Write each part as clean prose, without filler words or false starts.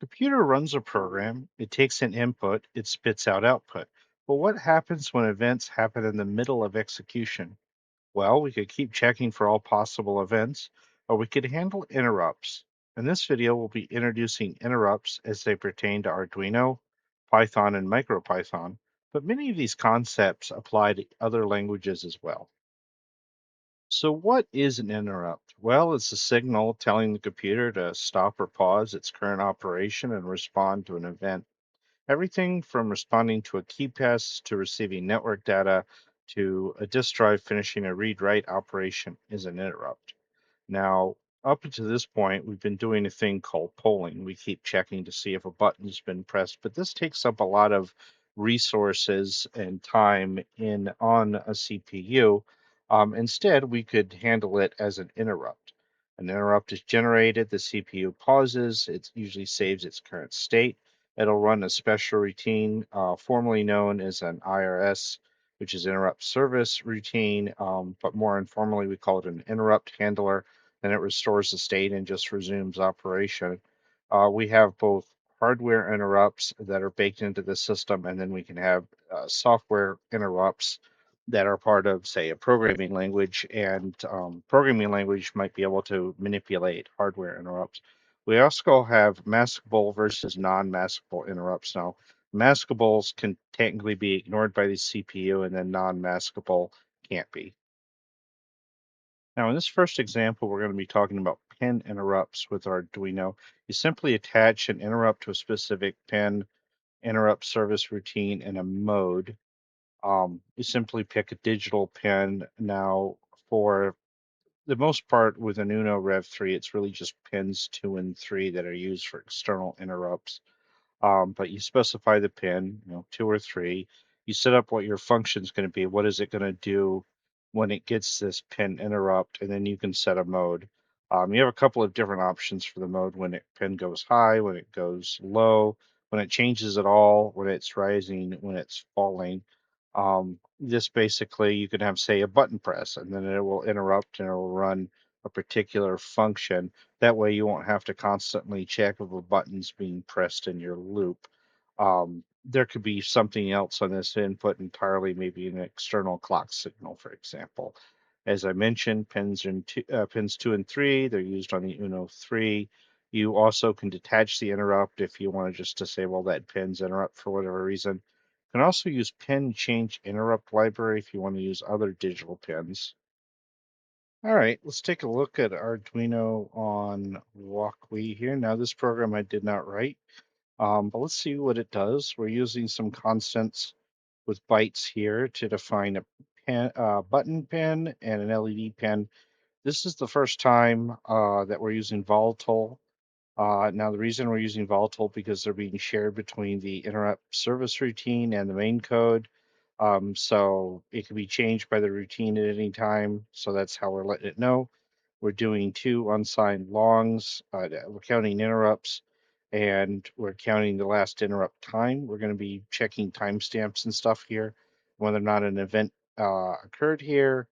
Computer runs a program, it takes an input, it spits out output. But what happens when events happen in the middle of execution? Well, we could keep checking for all possible events, or we could handle interrupts. In this video, we'll be introducing interrupts as they pertain to Arduino, Python, and MicroPython, but many of these concepts apply to other languages as well. So, what is an interrupt? Well, it's a signal telling the computer to stop or pause its current operation and respond to an event. Everything from responding to a key pass to receiving network data to a disk drive finishing a read write operation is an interrupt. Now, up until this point, we've been doing a thing called polling. We keep checking to see if a button's been pressed, but this takes up a lot of resources and time in on a CPU. Instead, we could handle it as an interrupt. An interrupt is generated, the CPU pauses, it usually saves its current state. It'll run a special routine, formerly known as an IRS, which is interrupt service routine, but more informally, we call it an interrupt handler. Then it restores the state and just resumes operation. We have both hardware interrupts that are baked into the system, and then we can have software interrupts that are part of, say, a programming language, and programming language might be able to manipulate hardware interrupts. We also have maskable versus non-maskable interrupts. Now, maskables can technically be ignored by the CPU, and then non-maskable can't be. Now, in this first example, we're going to be talking about pin interrupts with Arduino. You simply attach an interrupt to a specific pin, interrupt service routine, and a mode. You simply pick a digital pin. Now, for the most part, with an Uno Rev 3, it's really just pins 2 and 3 that are used for external interrupts. But you specify the pin, 2 or 3. You set up what your function is going to be. What is it going to do when it gets this pin interrupt? And then you can set a mode. You have a couple of different options for the mode when it pin goes high, when it goes low, when it changes at all, when it's rising, when it's falling. This basically, you can have, say, a button press, and then it will interrupt and it will run a particular function. That way you won't have to constantly check if a button's being pressed in your loop. There could be something else on this input entirely, maybe an external clock signal, for example. As I mentioned, pins 2 and 3, they're used on the Uno 3. You also can detach the interrupt if you want to just disable that pin's interrupt for whatever reason. You can also use pin change interrupt library if you want to use other digital pins. All right, let's take a look at Arduino on Walkwe here. Now, this program I did not write, but let's see what it does. We're using some constants with bytes here to define a button pin and an LED pin. This is the first time that we're using volatile. Now, the reason we're using volatile because they're being shared between the interrupt service routine and the main code. So it can be changed by the routine at any time. So that's how we're letting it know. We're doing 2 unsigned longs. We're counting interrupts, and we're counting the last interrupt time. We're going to be checking timestamps and stuff here, whether or not an event occurred here.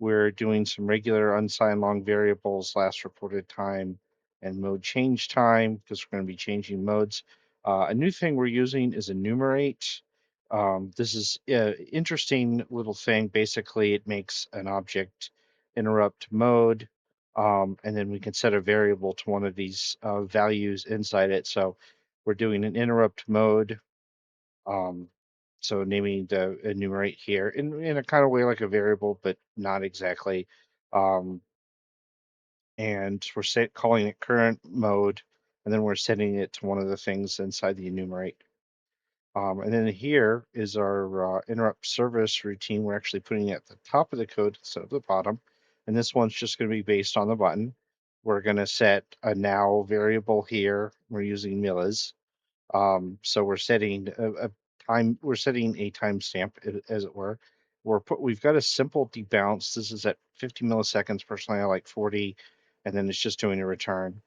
We're doing some regular unsigned long variables, last reported time, and mode change time, because we're going to be changing modes. A new thing we're using is enumerate. This is an interesting little thing. Basically, it makes an object interrupt mode, and then we can set a variable to one of these values inside it. So we're doing an interrupt mode. Um, so naming the enumerate here in a kind of way like a variable, but not exactly. Um, and we're calling it current mode, and then we're setting it to one of the things inside the enumerate. And then here is our interrupt service routine. We're actually putting it at the top of the code instead of the bottom. And this one's just going to be based on the button. We're going to set a now variable here. We're using millis. So we're setting a time. We're setting a timestamp, as it were. We've got a simple debounce. This is at 50 milliseconds. Personally, I like 40, and then it's just doing a return.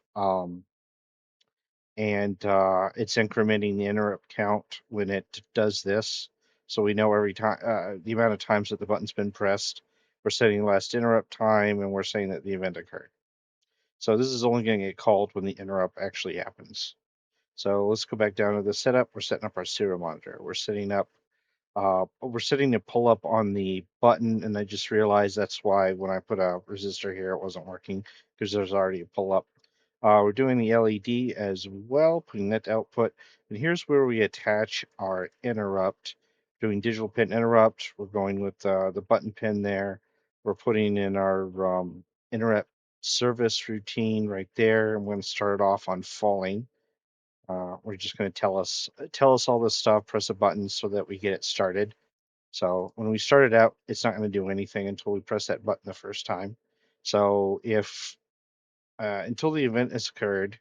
And it's incrementing the interrupt count when it does this. So we know every time the amount of times that the button's been pressed. We're setting last interrupt time, and we're saying that the event occurred. So this is only going to get called when the interrupt actually happens. So let's go back down to the setup. We're setting up our serial monitor. We're setting the pull up on the button, and I just realized that's why when I put a resistor here, it wasn't working because there's already a pull up. We're doing the LED as well, putting that to output. And here's where we attach our interrupt. Doing digital pin interrupt. We're going with the button pin there. We're putting in our interrupt service routine right there. I'm going to start it off on falling. We're just going to tell us all this stuff. Press a button so that we get it started. So when we start it out, it's not going to do anything until we press that button the first time. So if until the event has occurred,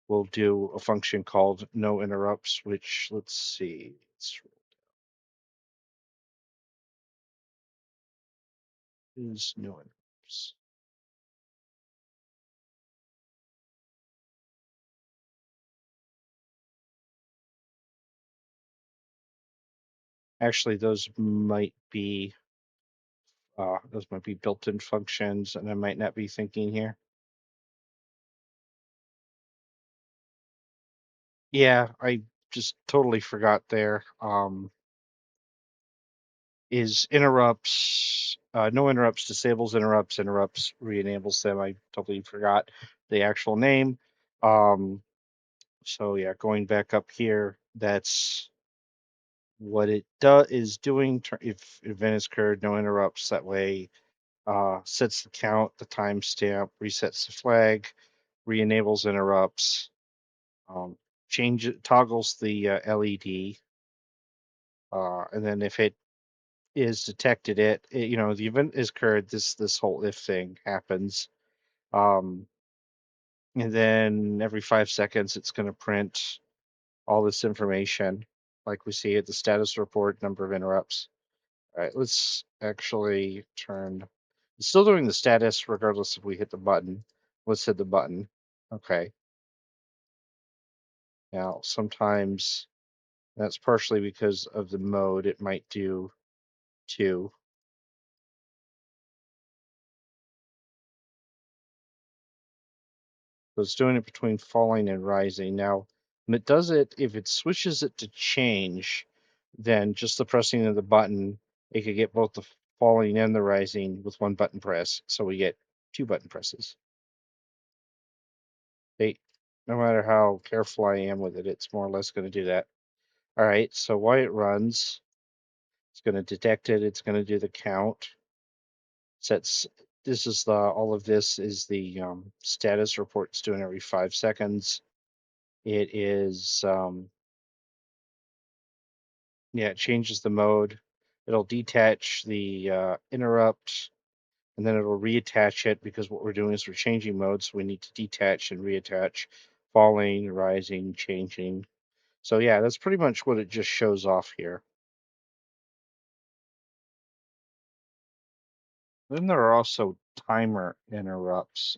we'll do a function called no interrupts, which let's see, is no interrupts. Actually, those might be built-in functions, and I might not be thinking here. Yeah, I just totally forgot there. Is interrupts, no interrupts disables interrupts, interrupts re-enables them. I totally forgot the actual name. So yeah, going back up here, that's what it is doing. If event is occurred, no interrupts. That way, sets the count, the timestamp, resets the flag, re-enables interrupts, um, toggles the LED, and then if it is detected the event is occurred, this whole if thing happens. Um, and then every 5 seconds, it's going to print all this information, like we see at the status report, number of interrupts. All right, let's actually turn. It's still doing the status regardless if we hit the button. Let's hit the button. Okay. Now, sometimes that's partially because of the mode. It might do two. So it's doing it between falling and rising. Now, when it does it, if it switches it to change, then just the pressing of the button, it could get both the falling and the rising with one button press. So we get two button presses. No matter how careful I am with it, it's more or less going to do that. All right, so while it runs, it's going to detect it. It's going to do the count. Sets. This is all of this is the status report. It's doing every 5 seconds. It is, yeah, it changes the mode. It'll detach the interrupt, and then it'll reattach it because what we're doing is we're changing modes. So we need to detach and reattach, falling, rising, changing. So yeah, that's pretty much what it just shows off here. Then there are also timer interrupts.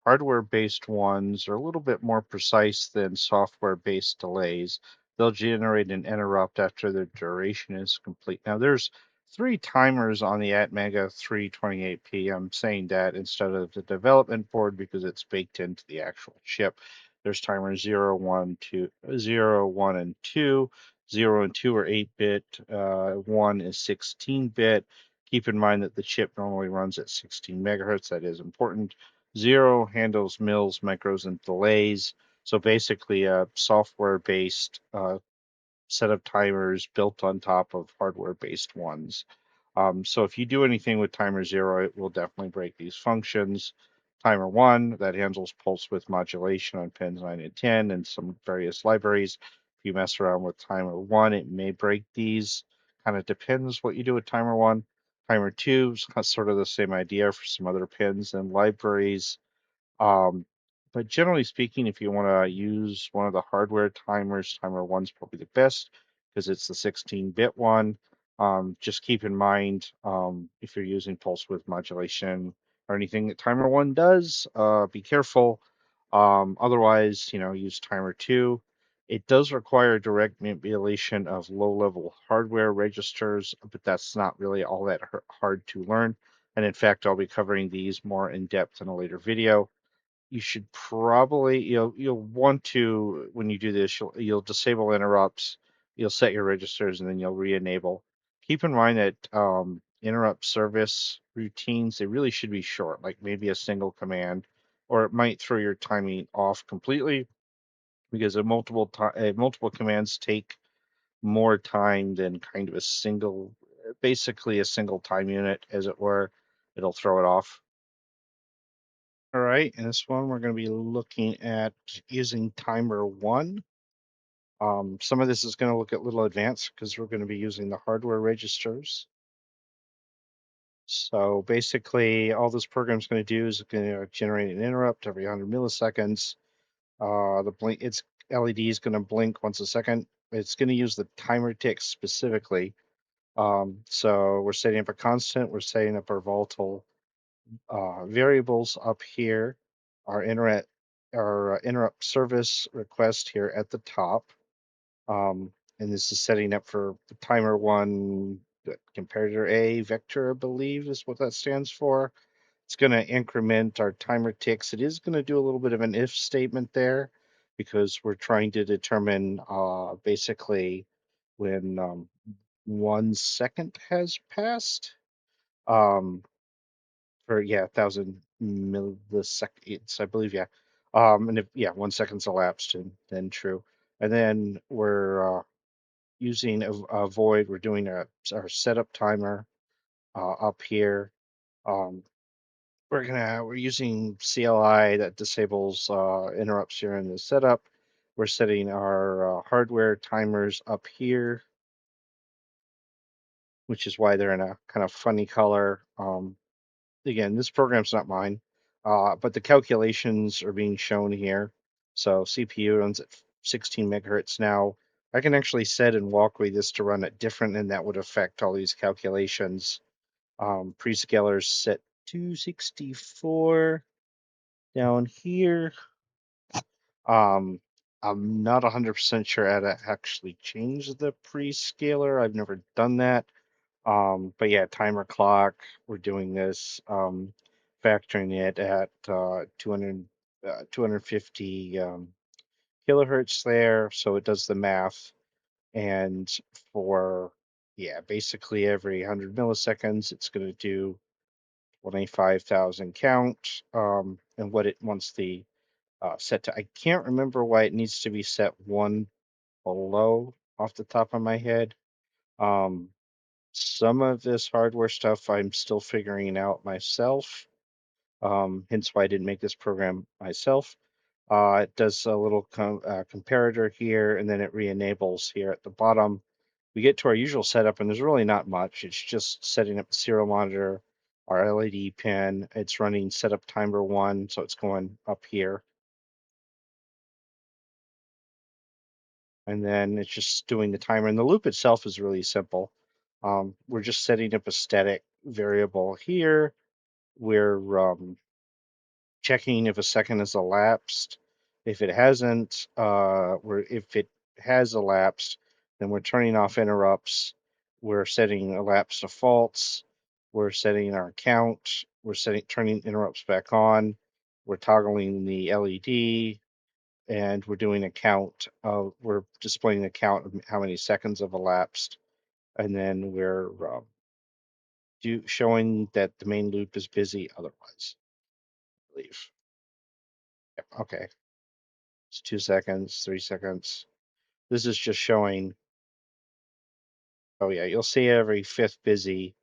Hardware-based ones are a little bit more precise than software-based delays. They'll generate an interrupt after the duration is complete. Now, there's three timers on the Atmega 328P. I'm saying that instead of the development board because it's baked into the actual chip. There's timers 0, 1, 2, 0, 1, and 2. 0 and 2 are 8-bit. 1 is 16-bit. Keep in mind that the chip normally runs at 16 megahertz. That is important. 0 handles mills, micros, and delays. So basically, a software-based set of timers built on top of hardware-based ones. So if you do anything with timer 0, it will definitely break these functions. Timer 1, that handles pulse width modulation on pins 9 and 10 and some various libraries. If you mess around with timer 1, it may break these. Kind of depends what you do with timer 1. Timer 2 is sort of the same idea for some other pins and libraries. Um, but generally speaking, if you want to use one of the hardware timers, timer one's probably the best because it's the 16-bit one. Just keep in mind if you're using pulse width modulation or anything that timer one does, be careful. Otherwise, use timer two. It does require direct manipulation of low-level hardware registers, but that's not really all that hard to learn. And in fact, I'll be covering these more in depth in a later video. You should probably you'll want to, when you do this, you'll disable interrupts, you'll set your registers, and then you'll re-enable. Keep in mind that interrupt service routines, they really should be short, like maybe a single command, or it might throw your timing off completely because multiple commands take more time than kind of a single, basically a single time unit, as it were. It'll throw it off. All right, in this one, we're going to be looking at using timer one. Some of this is going to look a little advanced because we're going to be using the hardware registers. So basically, all this program is going to do is going to generate an interrupt every 100 milliseconds. Its LED is going to blink once a second. It's going to use the timer tick specifically. So we're setting up a constant. We're setting up our volatile variables up here, our interrupt service request here at the top. And this is setting up for the timer one, comparator A vector, I believe is what that stands for. It's going to increment our timer ticks. It is going to do a little bit of an if statement there because we're trying to determine basically when 1 second has passed. Um, for 1,000 milliseconds, I believe. Yeah. And if 1 second's elapsed, and then true. And then we're using a void. We're doing our setup timer up here. Um, we're using CLI that disables interrupts here in the setup. We're setting our hardware timers up here, which is why they're in a kind of funny color. Again, this program's not mine, but the calculations are being shown here. So CPU runs at 16 megahertz now. I can actually set and walkway this to run at different, and that would affect all these calculations. Prescalers set 264 down here. I'm not 100% sure how to actually change the prescaler. I've never done that. But yeah, timer clock, we're doing this, factoring it at 250 kilohertz there. So it does the math. And for, yeah, basically every 100 milliseconds, it's going to do 25,000 count. And what it wants the set to, I can't remember why it needs to be set one below off the top of my head. Um, some of this hardware stuff I'm still figuring out myself, hence why I didn't make this program myself. It does a little comparator here, and then it re-enables here at the bottom. We get to our usual setup, and there's really not much. It's just setting up the serial monitor, our LED pin. It's running setup timer one, so it's going up here. And then it's just doing the timer. And the loop itself is really simple. We're just setting up a static variable here. We're checking if a second has elapsed. If it hasn't, if it has elapsed, then we're turning off interrupts. We're setting elapsed to false. We're setting our count. We're turning interrupts back on. We're toggling the LED, and we're doing a count. We're displaying a count of how many seconds have elapsed, and then we're showing that the main loop is busy otherwise, I believe. Yep, okay. It's 2 seconds, 3 seconds. This is just showing, oh yeah, you'll see every fifth busy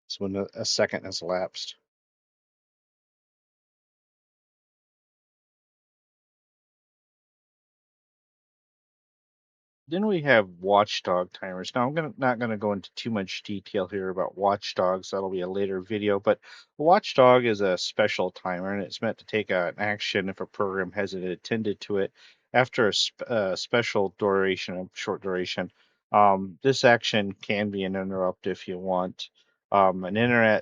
is when a second has elapsed. Then we have watchdog timers. Now not gonna go into too much detail here about watchdogs. That'll be a later video. But a watchdog is a special timer, and it's meant to take an action if a program hasn't attended to it after a special duration, a short duration. This action can be an interrupt if you want. An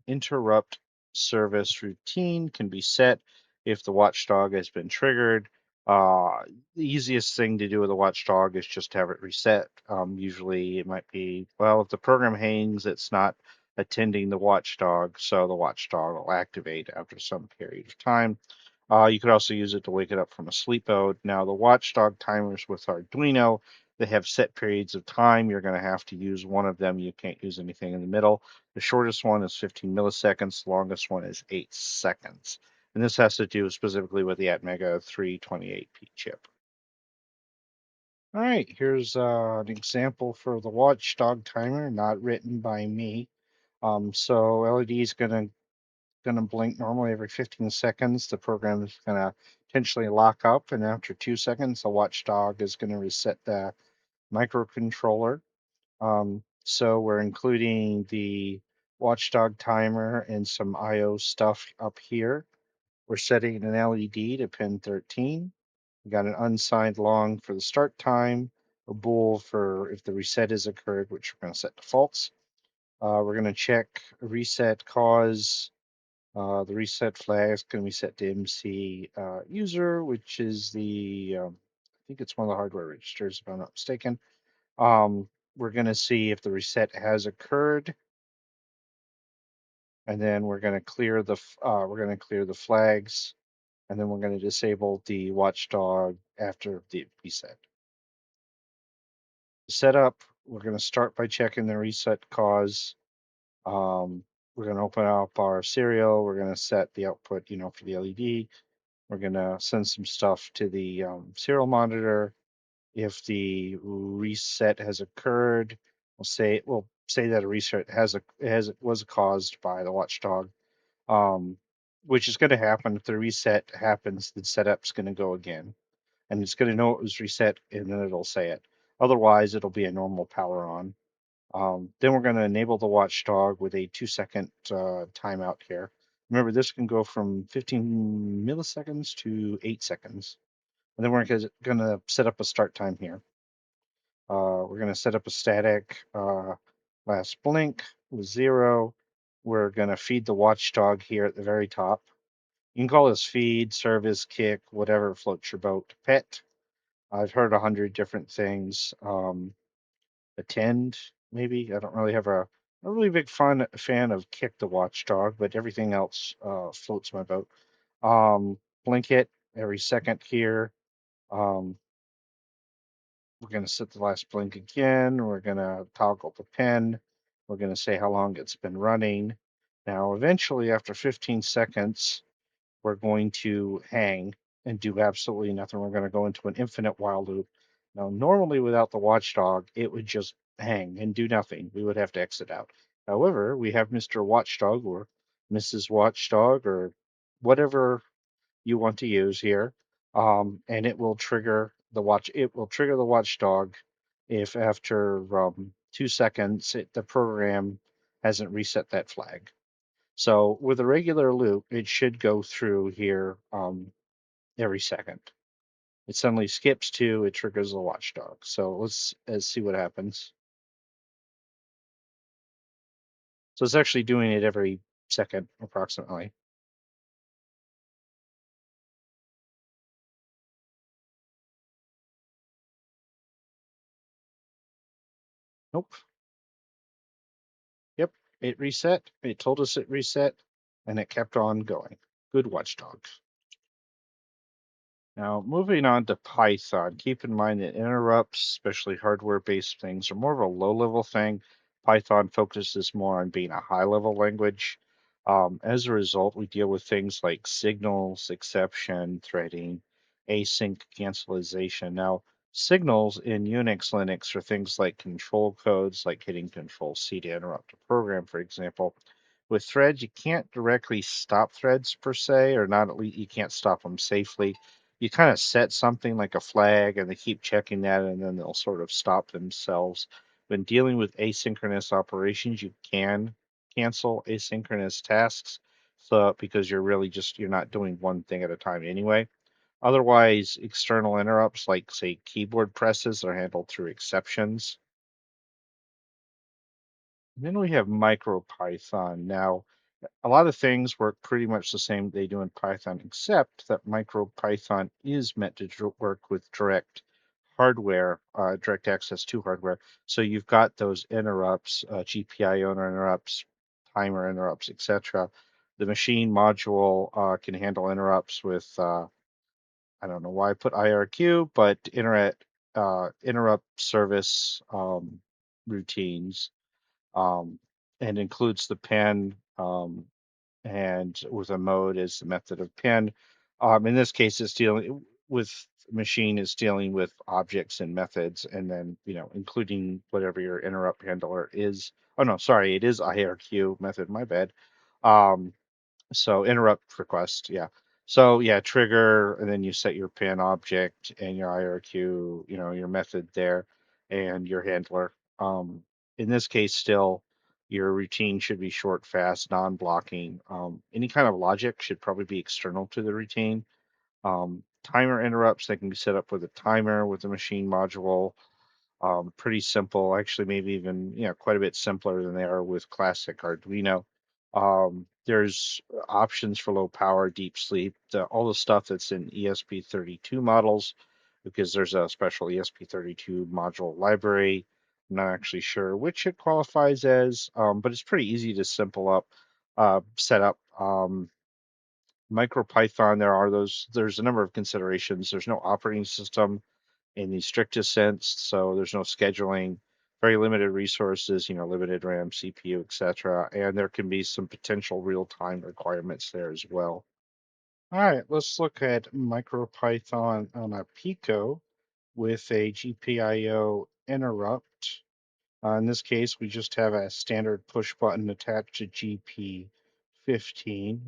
interrupt service routine can be set if the watchdog has been triggered. The easiest thing to do with a watchdog is just have it reset. Usually it might be, well, if the program hangs, it's not attending the watchdog, so the watchdog will activate after some period of time. You could also use it to wake it up from a sleep mode. Now, the watchdog timers with Arduino, they have set periods of time. You're going to have to use one of them. You can't use anything in the middle. The shortest one is 15 milliseconds. The longest one is 8 seconds. And this has to do specifically with the Atmega 328P chip. All right, here's an example for the watchdog timer, not written by me. So LED is gonna blink normally every 15 seconds. The program is gonna potentially lock up, and after 2 seconds, the watchdog is gonna reset the microcontroller. So we're including the watchdog timer and some I/O stuff up here. We're setting an LED to pin 13. We got an unsigned long for the start time, a bool for if the reset has occurred, which we're going to set to false. We're going to check reset cause. The reset flag is going to be set to MC user, which is I think it's one of the hardware registers, if I'm not mistaken. We're going to see if the reset has occurred, and then we're going to clear the flags, and then we're going to disable the watchdog after the reset. Setup, we're going to start by checking the reset cause. We're going to open up our serial. We're going to set the output, for the LED. We're going to send some stuff to the serial monitor. If the reset has occurred, we'll say that a reset was caused by the watchdog, um, which is going to happen. If the reset happens, the setup's going to go again, and it's going to know it was reset, and then it'll say it. Otherwise, it'll be a normal power on. Then we're going to enable the watchdog with a 2-second timeout here. Remember, this can go from 15 milliseconds to 8 seconds. And then we're going to set up a start time here. We're going to set up a static last blink with 0. We're going to feed the watchdog here at the very top. You can call this feed, service, kick, whatever floats your boat. Pet. I've heard 100 different things. Attend, maybe. I don't really have a really big fan of Kick the Watchdog, but everything else floats my boat. Blink it every second here. Um, we're going to set the last blink again. We're going to toggle the pen. We're going to say how long it's been running. Now, eventually, after 15 seconds, we're going to hang and do absolutely nothing. We're going to go into an infinite while loop. Now, normally without the watchdog, it would just hang and do nothing. We would have to exit out. However, we have Mr. Watchdog or Mrs. Watchdog or whatever you want to use here, and it will trigger the watchdog if after 2 seconds the program hasn't reset that flag. So with a regular loop, it should go through here every second. It suddenly skips 2, it triggers the watchdog. So let's see what happens. So it's actually doing it every second approximately. Nope. Yep. It reset. It told us it reset, and it kept on going. Good watchdog. Now, moving on to Python, keep in mind that interrupts, especially hardware-based things, are more of a low-level thing. Python focuses more on being a high-level language. As a result, we deal with things like signals, exception, threading, async cancellation. Now, signals in Unix, Linux are things like control codes, like hitting Control C to interrupt a program, for example. With threads, you can't directly stop threads per se, or not at least you can't stop them safely. You kind of set something like a flag and they keep checking that and then they'll sort of stop themselves. When dealing with asynchronous operations, you can cancel asynchronous tasks, so because you're not doing one thing at a time anyway. Otherwise, external interrupts like say keyboard presses are handled through exceptions. And then we have MicroPython. Now, a lot of things work pretty much the same they do in Python, except that MicroPython is meant to work with direct access to hardware. So you've got those interrupts, GPIO interrupts, timer interrupts, etc. The machine module can handle interrupts with I don't know why I put IRQ, but interrupt service routines, um, and includes the pen, and with a mode as the method of pen. In this case, it's dealing with machine is dealing with objects and methods, and then including whatever your interrupt handler is. Oh no, sorry, it is IRQ method. My bad. Um, so interrupt request, yeah. So yeah, trigger, and then you set your pin object and your IRQ, your method there, and your handler. In this case, still, your routine should be short, fast, non-blocking. Any kind of logic should probably be external to the routine. Timer interrupts, they can be set up with a timer with the machine module. Pretty simple, actually, maybe even quite a bit simpler than they are with classic Arduino. There's options for low power, deep sleep, all the stuff that's in ESP32 models, because there's a special ESP32 module library. I'm not actually sure which it qualifies as, but it's pretty easy to simple up, set up. MicroPython, there's a number of considerations. There's no operating system in the strictest sense. So there's no scheduling, very limited resources, limited RAM, CPU, etc. And there can be some potential real-time requirements there as well. All right, let's look at MicroPython on a Pico with a GPIO interrupt. In this case, we just have a standard push button attached to GP15.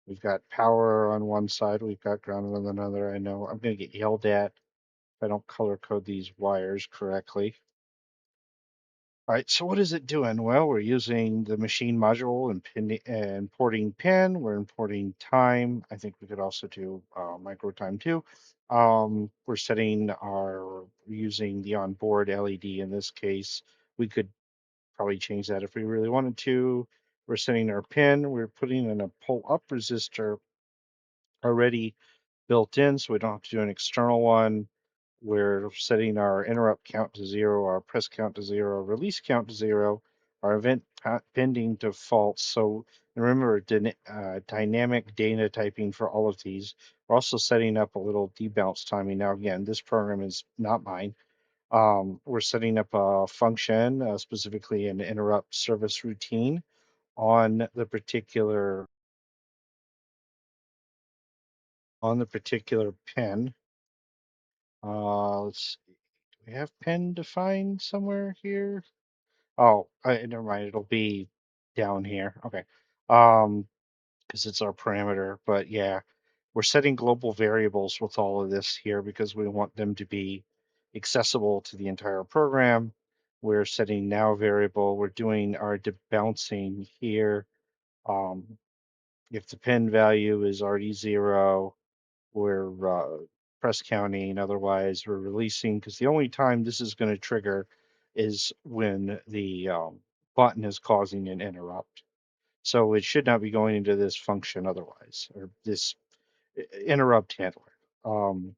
We've got power on one side, we've got ground on another. I know I'm going to get yelled at if I don't color code these wires correctly. All right, so what is it doing? Well, we're using the machine module and importing pin. We're importing time. I think we could also do micro time too. We're using the onboard LED in this case. We could probably change that if we really wanted to. We're setting our pin. We're putting in a pull up resistor already built in, so we don't have to do an external one. We're setting our interrupt count to 0, our press count to 0, release count to 0, our event pending defaults. So and remember, dynamic data typing for all of these. We're also setting up a little debounce timing. Now, again, this program is not mine. We're setting up a function, specifically an interrupt service routine on the particular pin. Let's see. Do we have pin defined somewhere here? Oh, never mind. It'll be down here. Okay. Because it's our parameter. But yeah, we're setting global variables with all of this here because we want them to be accessible to the entire program. We're setting now variable. We're doing our debouncing here. Um, if the pin value is already 0, we're press counting. Otherwise, we're releasing, because the only time this is going to trigger is when the button is causing an interrupt. So it should not be going into this function otherwise, or this interrupt handler.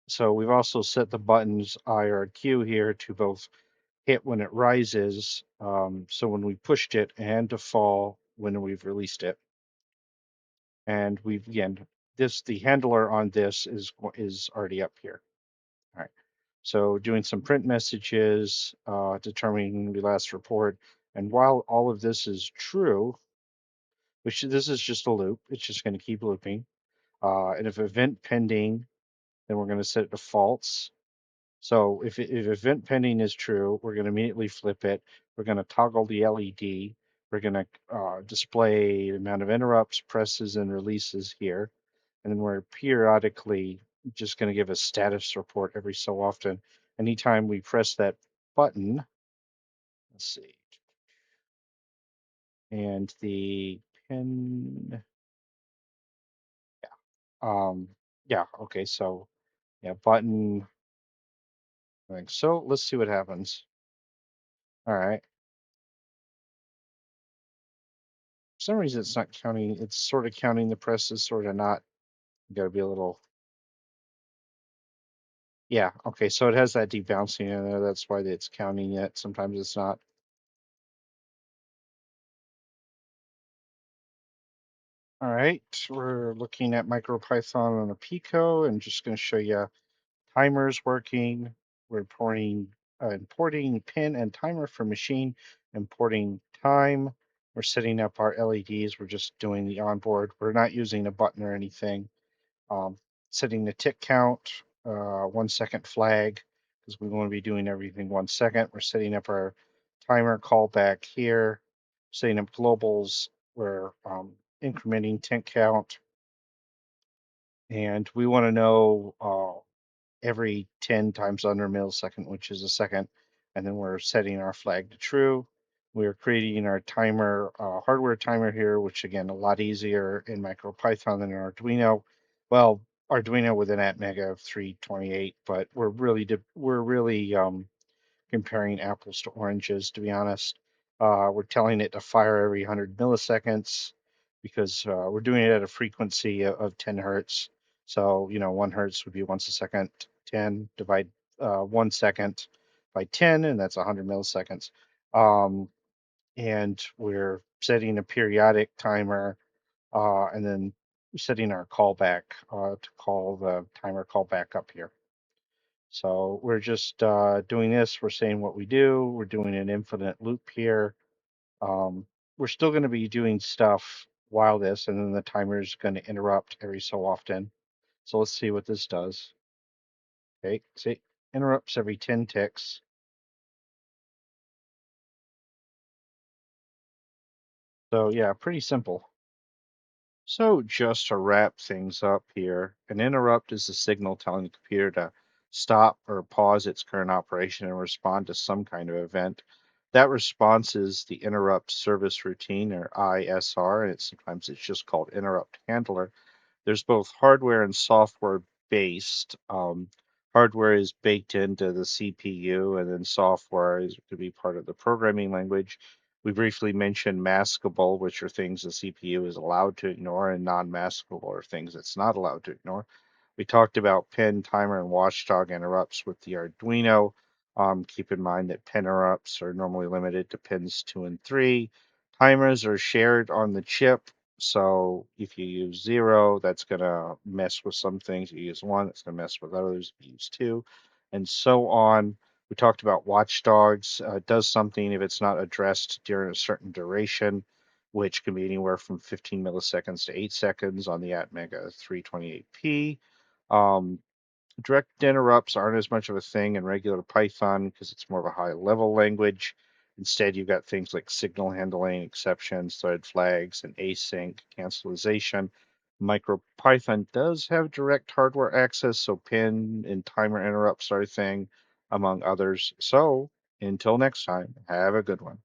So we've also set the button's IRQ here to both hit when it rises, so when we pushed it, and to fall when we've released it. And we've, again, the handler on this is already up here. All right. So doing some print messages, determining the last report. And while all of this is true, which this is just a loop, it's just going to keep looping. And if event pending, then we're going to set it to false. So if event pending is true, we're going to immediately flip it. We're going to toggle the LED. We're going to display the amount of interrupts, presses, and releases here. And then we're periodically just going to give a status report every so often. Anytime we press that button, let's see, and the pin, yeah, okay, so yeah, button, I think so. Let's see what happens. All right. For some reason, it's not counting. It's sort of counting the presses, sort of not. You got to be a little. Yeah. Okay. So it has that deep bouncing in there. That's why it's counting it. Sometimes it's not. All right, we're looking at MicroPython on a Pico and just going to show you timers working. We're importing pin and timer for machine, importing time. We're setting up our LEDs. We're just doing the onboard. We're not using a button or anything. Um, Setting the tick count, 1 second flag, because we want to be doing everything 1 second. We're setting up our timer callback here, setting up globals. We're incrementing tick count, and we want to know every 10 times under millisecond, which is a second, and then we're setting our flag to true. We're creating our timer, hardware timer here, which again, a lot easier in MicroPython than in Arduino. Well, Arduino with an Atmega of 328, but we're really comparing apples to oranges, to be honest. We're telling it to fire every 100 milliseconds because we're doing it at a frequency of 10 hertz. So, 1 hertz would be once a second. 10 divide 1 second by 10, and that's 100 milliseconds. Um, and we're setting a periodic timer and then setting our callback to call the timer call back up here. So we're just doing this. We're saying what we do. We're doing an infinite loop here. Um, we're still going to be doing stuff while this, and then the timer is going to interrupt every so often. So let's see what this does. Okay, see, interrupts every 10 ticks. So yeah, pretty simple. So just to wrap things up here, an interrupt is a signal telling the computer to stop or pause its current operation and respond to some kind of event. That response is the interrupt service routine, or ISR, and sometimes it's just called interrupt handler. There's both hardware and software based. Hardware is baked into the CPU, and then software is could be part of the programming language. We briefly mentioned maskable, which are things the CPU is allowed to ignore, and non-maskable are things it's not allowed to ignore. We talked about pin, timer, and watchdog interrupts with the Arduino. Keep in mind that pin interrupts are normally limited to pins 2 and 3. Timers are shared on the chip, so if you use 0, that's going to mess with some things. You use 1, it's going to mess with others. If you use 2, and so on. We talked about watchdogs. Does something if it's not addressed during a certain duration, which can be anywhere from 15 milliseconds to 8 seconds on the Atmega 328P. Um, Direct interrupts aren't as much of a thing in regular Python because it's more of a high level language. Instead, you've got things like signal handling, exceptions, thread flags, and async cancelization. MicroPython does have direct hardware access, so pin and timer interrupts are a thing, among others. So until next time, have a good one.